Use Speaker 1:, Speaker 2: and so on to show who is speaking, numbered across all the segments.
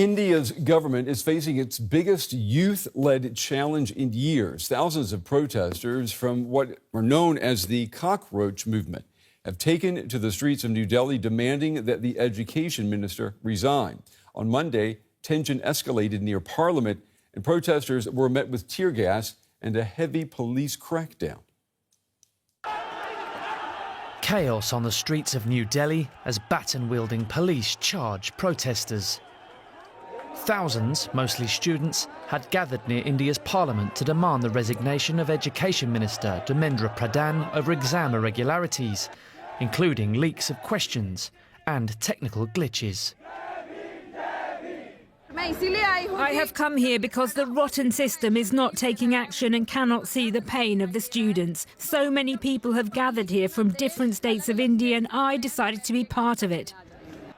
Speaker 1: India's government is facing its biggest youth-led challenge in years. Thousands of protesters from what are known as the cockroach movement have taken to the streets of New Delhi demanding that the education minister resign. On Monday, tension escalated near Parliament and protesters were met with tear gas and a heavy police crackdown.
Speaker 2: Chaos on the streets of New Delhi as baton-wielding police charge protesters. Thousands, mostly students, had gathered near India's parliament to demand the resignation of Education Minister Dharmendra Pradhan over exam irregularities, including leaks of questions and technical glitches.
Speaker 3: I have come here because the rotten system is not taking action and cannot see the pain of the students. So many people have gathered here from different states of India and I decided to be part of it.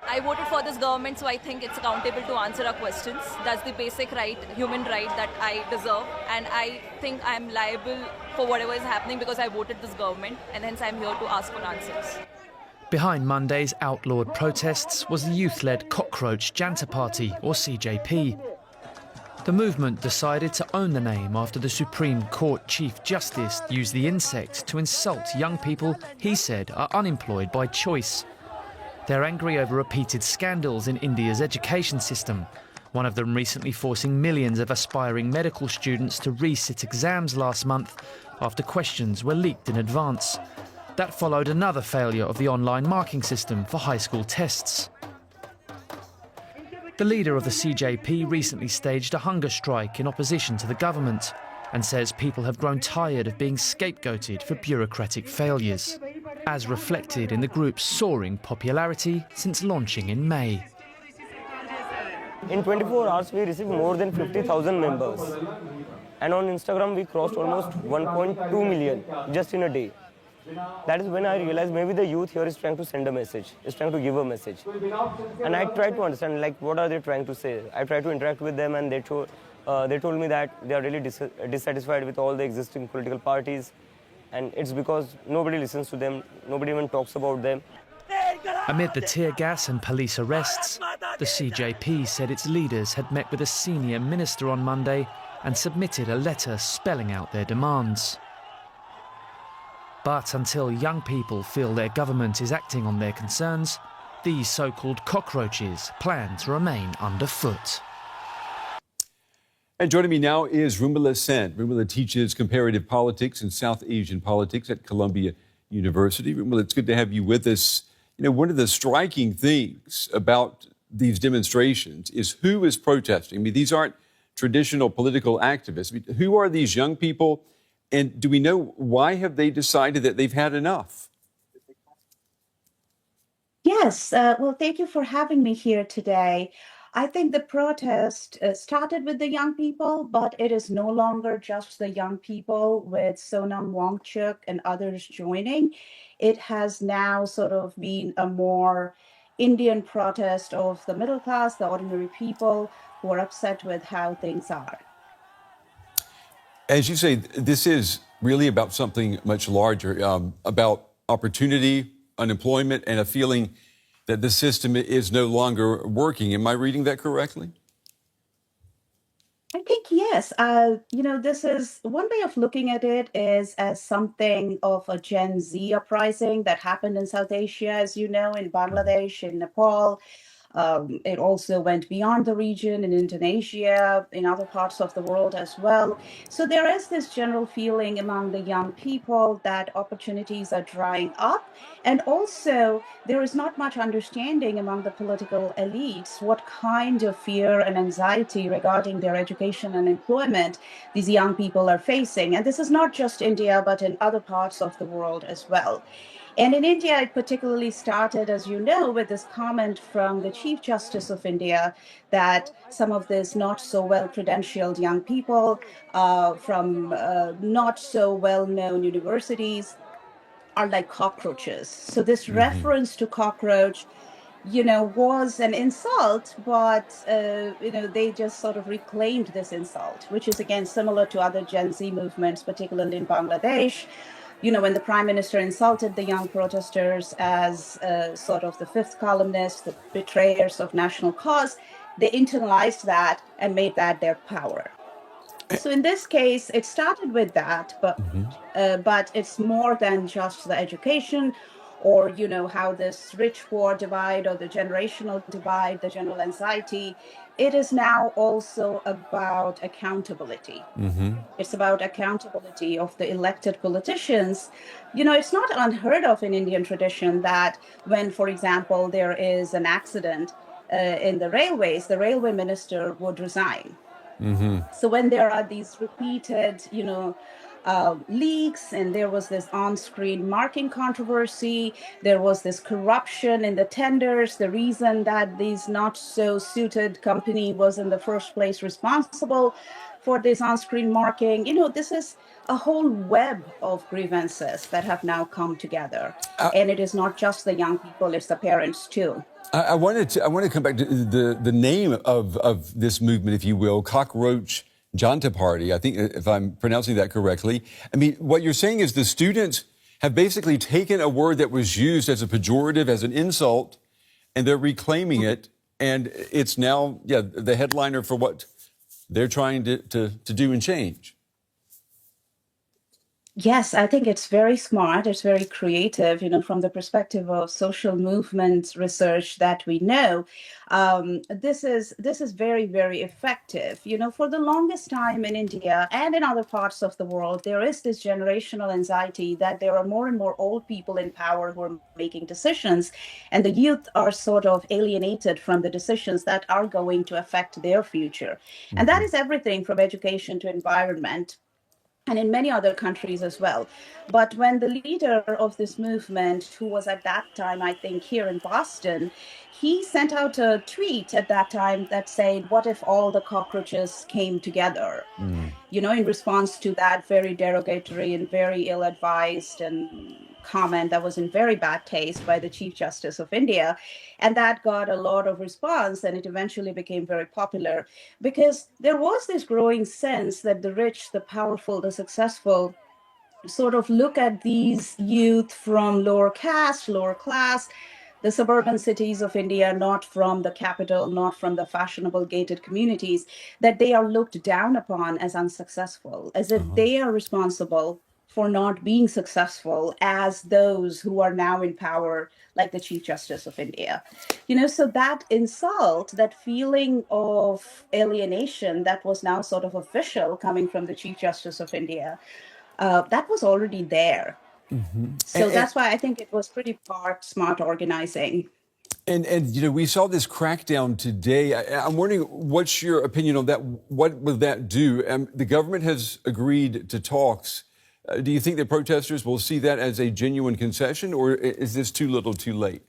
Speaker 4: I voted for this government, so I think it's accountable to answer our questions. That's the basic right, human right that I deserve. And I think I'm liable for whatever is happening because I voted this government and hence I'm here to ask for answers.
Speaker 2: Behind Monday's outlawed protests was the youth-led Cockroach Janta Party, or CJP. The movement decided to own the name after the Supreme Court Chief Justice used the insect to insult young people he said are unemployed by choice. They're angry over repeated scandals in India's education system, one of them recently forcing millions of aspiring medical students to resit exams last month after questions were leaked in advance. That followed another failure of the online marking system for high school tests. The leader of the CJP recently staged a hunger strike in opposition to the government and says people have grown tired of being scapegoated for bureaucratic failures, as reflected in the group's soaring popularity since launching in May.
Speaker 5: In 24 hours, we received more than 50,000 members. And on Instagram, we crossed almost 1.2 million just in a day. That is when I realized maybe the youth here is trying to send a message, is trying to give a message. And I tried to understand, like, what are they trying to say? I tried to interact with them and they told me that they are really dissatisfied with all the existing political parties. And it's because nobody listens to them, nobody even talks about them.
Speaker 2: Amid the tear gas and police arrests, the CJP said its leaders had met with a senior minister on Monday and submitted a letter spelling out their demands. But until young people feel their government is acting on their concerns, these so-called cockroaches plan to remain underfoot.
Speaker 1: And joining me now is Rumila Sen. Rumila teaches comparative politics and South Asian politics at Columbia University. Rumila, it's good to have you with us. You know, one of the striking things about these demonstrations is who is protesting. I mean, these aren't traditional political activists. I mean, who are these young people? And do we know why have they decided that they've had enough?
Speaker 6: Yes, well, thank you for having me here today. I think the protest started with the young people, but it is no longer just the young people with Sonam Wangchuk and others joining. It has now sort of been a more Indian protest of the middle class, the ordinary people who are upset with how things are.
Speaker 1: As you say, this is really about something much larger, about opportunity, unemployment, and a feeling that the system is no longer working. Am I reading that correctly?
Speaker 6: I think yes. This is one way of looking at it is as something of a Gen Z uprising that happened in South Asia, as you know, in Bangladesh, in Nepal. It also went beyond the region in Indonesia, in other parts of the world as well. So there is this general feeling among the young people that opportunities are drying up. And also there is not much understanding among the political elites what kind of fear and anxiety regarding their education and employment these young people are facing. And this is not just India, but in other parts of the world as well. And in India, it particularly started, as you know, with this comment from the Chief Justice of India that some of these not so well-credentialed young people from not so well-known universities are like cockroaches. So this reference to cockroach, was an insult, but, they just sort of reclaimed this insult, which is, again, similar to other Gen Z movements, particularly in Bangladesh. When the prime minister insulted the young protesters as sort of the fifth columnists, the betrayers of national cause, they internalized that and made that their power. So in this case, it started with that, but it's more than just the education, or how this rich-poor divide or the generational divide, the general anxiety. It is now also about accountability. It's about accountability of the elected politicians. It's not unheard of in Indian tradition that when, for example, there is an accident in the railways, the railway minister would resign. So when there are these repeated, leaks, and there was this on-screen marking controversy, there was this corruption in the tenders, the reason that these not so suited company was in the first place responsible for this on-screen marking. This is a whole web of grievances that have now come together. And it is not just the young people, it's the parents too.
Speaker 1: I want to come back to the name of this movement, if you will, Cockroach Janta Party. I think, if I'm pronouncing that correctly. I mean, what you're saying is the students have basically taken a word that was used as a pejorative, as an insult, and they're reclaiming it, and it's now, the headliner for what they're trying to do and change.
Speaker 6: Yes, I think it's very smart. It's very creative, from the perspective of social movement research that we know. This is very, very effective. For the longest time in India and in other parts of the world, there is this generational anxiety that there are more and more old people in power who are making decisions, and the youth are sort of alienated from the decisions that are going to affect their future. And that is everything from education to environment, and in many other countries as well. But when the leader of this movement, who was at that time, I think, here in Boston, he sent out a tweet at that time that said, "What if all the cockroaches came together?" In response to that very derogatory and very ill-advised and comment that was in very bad taste by the Chief Justice of India. And that got a lot of response, and it eventually became very popular because there was this growing sense that the rich, the powerful, the successful sort of look at these youth from lower caste, lower class, the suburban cities of India, not from the capital, not from the fashionable gated communities, that they are looked down upon as unsuccessful, as if they are responsible for not being successful as those who are now in power, like the Chief Justice of India. So that insult, that feeling of alienation that was now sort of official coming from the Chief Justice of India, that was already there. So that's why I think it was pretty smart organizing.
Speaker 1: And we saw this crackdown today. I'm wondering, what's your opinion on that? What will that do? The government has agreed to talks. Do you think the protesters will see that as a genuine concession, or is this too little too late?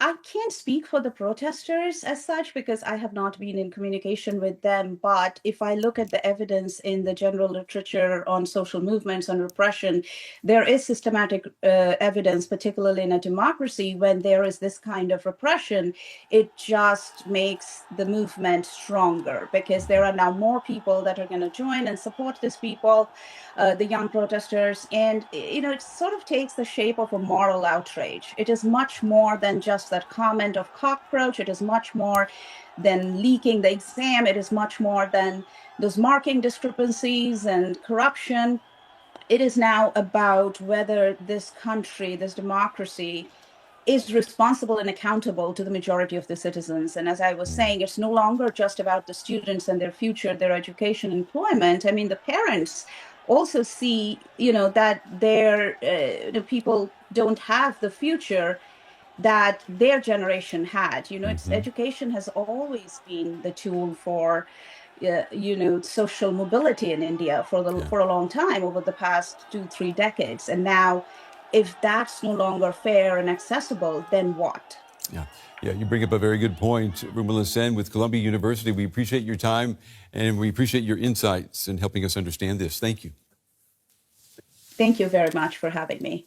Speaker 6: I can't speak for the protesters as such because I have not been in communication with them. But if I look at the evidence in the general literature on social movements and repression, there is systematic evidence, particularly in a democracy, when there is this kind of repression, it just makes the movement stronger because there are now more people that are going to join and support these people, the young protesters. And, it sort of takes the shape of a moral outrage. It is much more than just that comment of cockroach. It is much more than leaking the exam. It is much more than those marking discrepancies and corruption. It is now about whether this country, this democracy, is responsible and accountable to the majority of the citizens. And as I was saying, it's no longer just about the students and their future, their education, employment. I mean, the parents also see, that their people don't have the future that their generation had. It's education has always been the tool for, social mobility in India for a long time, over the past 2-3 decades. And now, if that's no longer fair and accessible, then what?
Speaker 1: Yeah, you bring up a very good point. Rumila Sen with Columbia University. We appreciate your time and we appreciate your insights in helping us understand this. Thank you.
Speaker 6: Thank you very much for having me.